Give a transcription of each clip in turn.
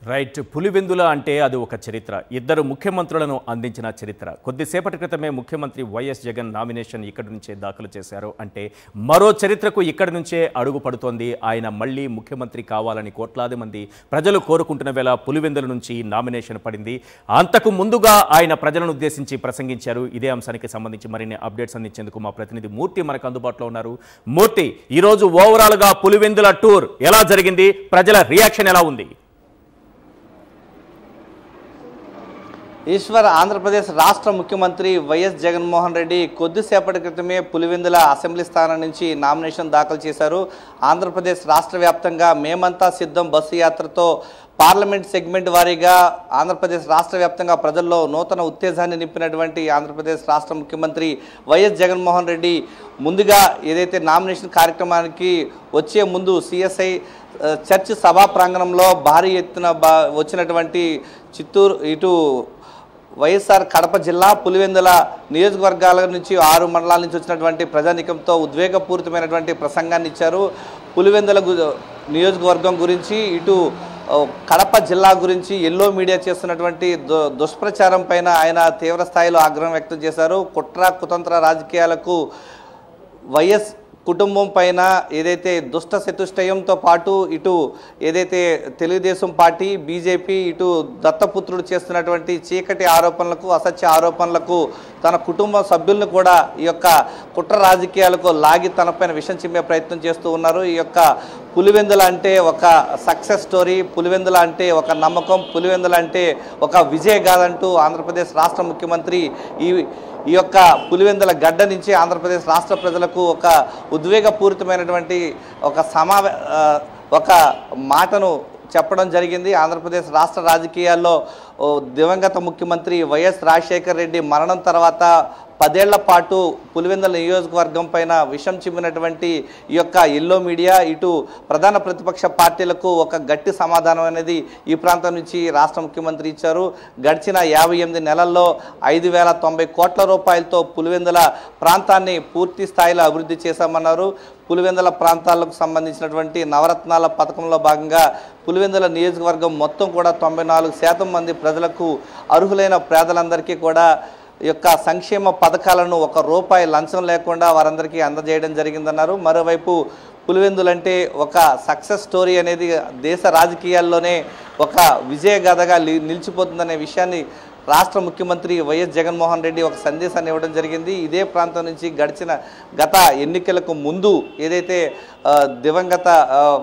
Right. Pulivendula అంటే అది ఒక చరిత్ర. ఇద్దరు ముఖ్యమంత్రులను అందించిన చరిత్ర. కొద్దిసేపటి క్రితమే ముఖ్యమంత్రి వైఎస్ జగన్ నామినేషన్ ఇక్కడి నుంచే దాఖలు చేశారు. అంటే మరో చరిత్రకు ఇక్కడి నుంచే అడుగు పడుతోంది. ఆయన మళ్ళీ ముఖ్యమంత్రి కావాలని కోట్లాది మంది ప్రజలు కోరుకుంటున్న వేళ పులివెందుల నుంచి నామినేషన్ పడింది. అంతకు ముందుగా ఆయన ప్రజలను ఉద్దేశించి ప్రసంగించారు. ఇదే అంశానికి సంబంధించి మరిన్ని అప్డేట్స్ అందించేందుకు మా ప్రతినిధి మూర్తి మనకు అందుబాటులో ఉన్నారు. మూర్తి, ఈరోజు ఓవరాల్గా పులివెందుల టూర్ ఎలా జరిగింది? ప్రజల రియాక్షన్ ఎలా ఉంది? ఈశ్వర్, ఆంధ్రప్రదేశ్ రాష్ట్ర ముఖ్యమంత్రి వైఎస్ జగన్మోహన్ రెడ్డి కొద్దిసేపటి క్రితమే పులివెందుల అసెంబ్లీ స్థానం నుంచి నామినేషన్ దాఖలు చేశారు. ఆంధ్రప్రదేశ్ రాష్ట్ర వ్యాప్తంగా మేమంతా సిద్ధం బస్సు యాత్రతో పార్లమెంట్ సెగ్మెంట్ వారీగా ఆంధ్రప్రదేశ్ రాష్ట్ర వ్యాప్తంగా ప్రజల్లో నూతన ఉత్తేజాన్ని నింపినటువంటి ఆంధ్రప్రదేశ్ రాష్ట్ర ముఖ్యమంత్రి వైఎస్ జగన్మోహన్ రెడ్డి ముందుగా ఏదైతే నామినేషన్ కార్యక్రమానికి వచ్చే ముందు సిఎస్ఐ చర్చ్ సభా ప్రాంగణంలో భారీ ఎత్తున వచ్చినటువంటి చిత్తూరు ఇటు వైఎస్ఆర్ కడప జిల్లా పులివెందుల నియోజకవర్గాల నుంచి 6 మండలాల నుంచి వచ్చినటువంటి ప్రజానీకంతో ఉద్వేగపూరితమైనటువంటి ప్రసంగాన్ని ఇచ్చారు. పులివెందుల నియోజకవర్గం గురించి, ఇటు కడప జిల్లా గురించి ఎల్లో మీడియా చేస్తున్నటువంటి దుష్ప్రచారం పైన ఆయన తీవ్ర స్థాయిలో ఆగ్రహం వ్యక్తం చేశారు. కుట్ర కుతంత్ర రాజకీయాలకు వైఎస్ కుటుంబం పైన ఏదైతే దుష్ట చతుష్టయంతో పాటు ఇటు ఏదైతే తెలుగుదేశం పార్టీ, బీజేపీ, ఇటు దత్తపుత్రుడు చేస్తున్నటువంటి చీకటి ఆరోపణలకు, అసత్య ఆరోపణలకు తన కుటుంబ సభ్యులను కూడా ఈ యొక్క కుట్ర రాజకీయాలకు లాగి తనపైన విషం చిమ్మే ప్రయత్నం చేస్తూ ఉన్నారు. ఈ యొక్క పులివెందుల అంటే ఒక సక్సెస్ స్టోరీ, పులివెందుల అంటే ఒక నమ్మకం, పులివెందుల అంటే ఒక విజయగాథంటూ ఆంధ్రప్రదేశ్ రాష్ట్ర ముఖ్యమంత్రి ఈ యొక్క పులివెందుల గడ్డ నుంచి ఆంధ్రప్రదేశ్ రాష్ట్ర ప్రజలకు ఒక ఉద్వేగపూరితమైనటువంటి ఒక మాటను చెప్పడం జరిగింది. ఆంధ్రప్రదేశ్ రాష్ట్ర రాజకీయాల్లో దివంగత ముఖ్యమంత్రి వైఎస్ రాజశేఖర రెడ్డి మరణం తర్వాత 10 ఏళ్ల పాటు పులివెందుల నియోజకవర్గం పైన విషం చిమ్మినటువంటి ఈ యొక్క ఎల్లో మీడియా, ఇటు ప్రధాన ప్రతిపక్ష పార్టీలకు ఒక గట్టి సమాధానం అనేది ఈ ప్రాంతం నుంచి రాష్ట్ర ముఖ్యమంత్రి ఇచ్చారు. గడిచిన 58 నెలల్లో 5,090 కోట్ల రూపాయలతో పులివెందుల ప్రాంతాన్ని పూర్తి స్థాయిలో అభివృద్ధి చేశామన్నారు. పులివెందుల ప్రాంతాలకు సంబంధించినటువంటి నవరత్నాల పథకంలో భాగంగా పులివెందుల నియోజకవర్గం మొత్తం కూడా 94% మంది ప్రజలకు, అర్హులైన పేదలందరికీ కూడా యొక్క సంక్షేమ పథకాలను ₹1 లంచం లేకుండా వారందరికీ అందజేయడం జరిగిందన్నారు. మరోవైపు పులివెందులంటే ఒక సక్సెస్ స్టోరీ అనేది దేశ రాజకీయాల్లోనే ఒక విజయగాథగా నిలిచిపోతుందనే విషయాన్ని రాష్ట్ర ముఖ్యమంత్రి వైఎస్ జగన్మోహన్ రెడ్డి ఒక సందేశాన్ని ఇవ్వడం జరిగింది. ఇదే ప్రాంతం నుంచి గత ఎన్నికలకు ముందు ఏదైతే దివంగత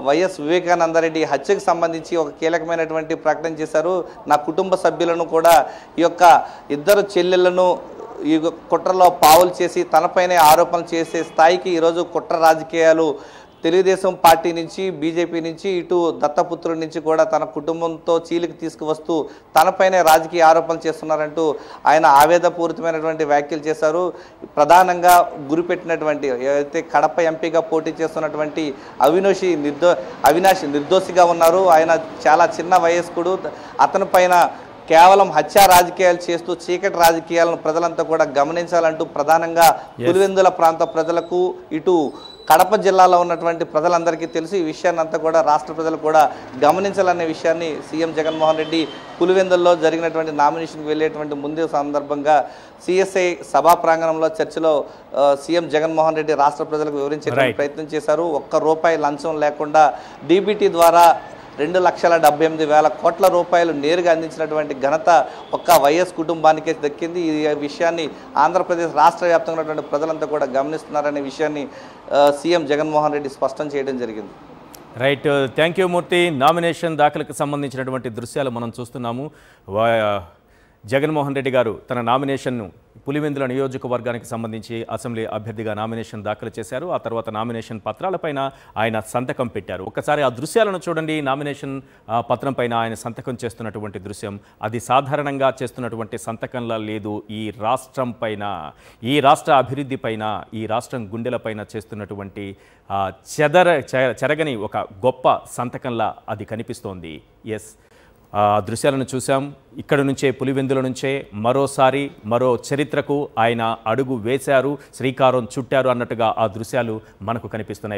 వైఎస్ వివేకానందరెడ్డి హత్యకు సంబంధించి ఒక కీలకమైనటువంటి ప్రకటన చేశారు. నా కుటుంబ సభ్యులను కూడా ఈ యొక్క ఇద్దరు చెల్లెళ్లను ఈ కుట్రలో పావులు చేసి తనపైనే ఆరోపణలు చేసే స్థాయికి ఈరోజు కుట్ర రాజకీయాలు తెలుగుదేశం పార్టీ నుంచి, బీజేపీ నుంచి, ఇటు దత్తపుత్రుడి నుంచి కూడా తన కుటుంబంతో చీలికి తీసుకువస్తూ తనపైనే రాజకీయ ఆరోపణలు చేస్తున్నారంటూ ఆయన ఆవేదపూరితమైనటువంటి వ్యాఖ్యలు చేశారు. ప్రధానంగా గురిపెట్టినటువంటి ఏదైతే కడప ఎంపీగా పోటీ చేస్తున్నటువంటి అవినాష్ నిర్దోషిగా ఉన్నారు. ఆయన చాలా చిన్న వయస్కుడు. అతని పైన కేవలం హత్యా రాజకీయాలు చేస్తూ చీకటి రాజకీయాలను ప్రజలంతా కూడా గమనించాలంటూ ప్రధానంగా పులివెందుల ప్రాంత ప్రజలకు, ఇటు కడప జిల్లాలో ఉన్నటువంటి ప్రజలందరికీ తెలుసు. ఈ విషయాన్ని అంతా కూడా రాష్ట్ర ప్రజలు కూడా గమనించాలనే విషయాన్ని సీఎం జగన్మోహన్ రెడ్డి పులివెందుల్లో జరిగినటువంటి నామినేషన్కి వెళ్ళేటువంటి ముందు సందర్భంగా సిఎస్ఐ సభా ప్రాంగణంలో చర్చలో సీఎం జగన్మోహన్ రెడ్డి రాష్ట్ర ప్రజలకు వివరించేటువంటి ప్రయత్నం చేశారు. ₹1 లంచం లేకుండా డీబీటీ ద్వారా 2,78,000 కోట్ల రూపాయలు నేరుగా అందించినటువంటి ఘనత ఒక్క వైఎస్ కుటుంబానికే దక్కింది. ఈ విషయాన్ని ఆంధ్రప్రదేశ్ రాష్ట్ర వ్యాప్తంగా ఉన్నటువంటి ప్రజలంతా కూడా గమనిస్తున్నారనే విషయాన్ని సీఎం జగన్మోహన్ రెడ్డి స్పష్టం చేయడం జరిగింది. Right, thank you Murthy. Nomination దాఖలకు సంబంధించినటువంటి దృశ్యాలు మనం చూస్తున్నాము. జగన్మోహన్ రెడ్డి గారు తన నామినేషన్ను పులివెందుల నియోజకవర్గానికి సంబంధించి అసెంబ్లీ అభ్యర్థిగా నామినేషన్ దాఖలు చేశారు. ఆ తర్వాత నామినేషన్ పత్రాలపైన ఆయన సంతకం పెట్టారు. ఒకసారి ఆ దృశ్యాలను చూడండి. నామినేషన్ పత్రం పైన ఆయన సంతకం చేస్తున్నటువంటి దృశ్యం అది సాధారణంగా చేస్తున్నటువంటి సంతకంలా లేదు. ఈ రాష్ట్రం పైన, ఈ రాష్ట్ర అభివృద్ధి పైన, ఈ రాష్ట్రం గుండెలపైన చేస్తున్నటువంటి చెరగని ఒక గొప్ప సంతకంలా అది కనిపిస్తోంది. ఎస్, దృశ్యాలను చూసాం. ఇక్కడ నుంచే పులివెందుల నుంచే మరోసారి మరో చరిత్రకు ఆయన అడుగు వేశారు, శ్రీకారం చుట్టారు అన్నట్టుగా ఆ దృశ్యాలు మనకు కనిపిస్తున్నాయి.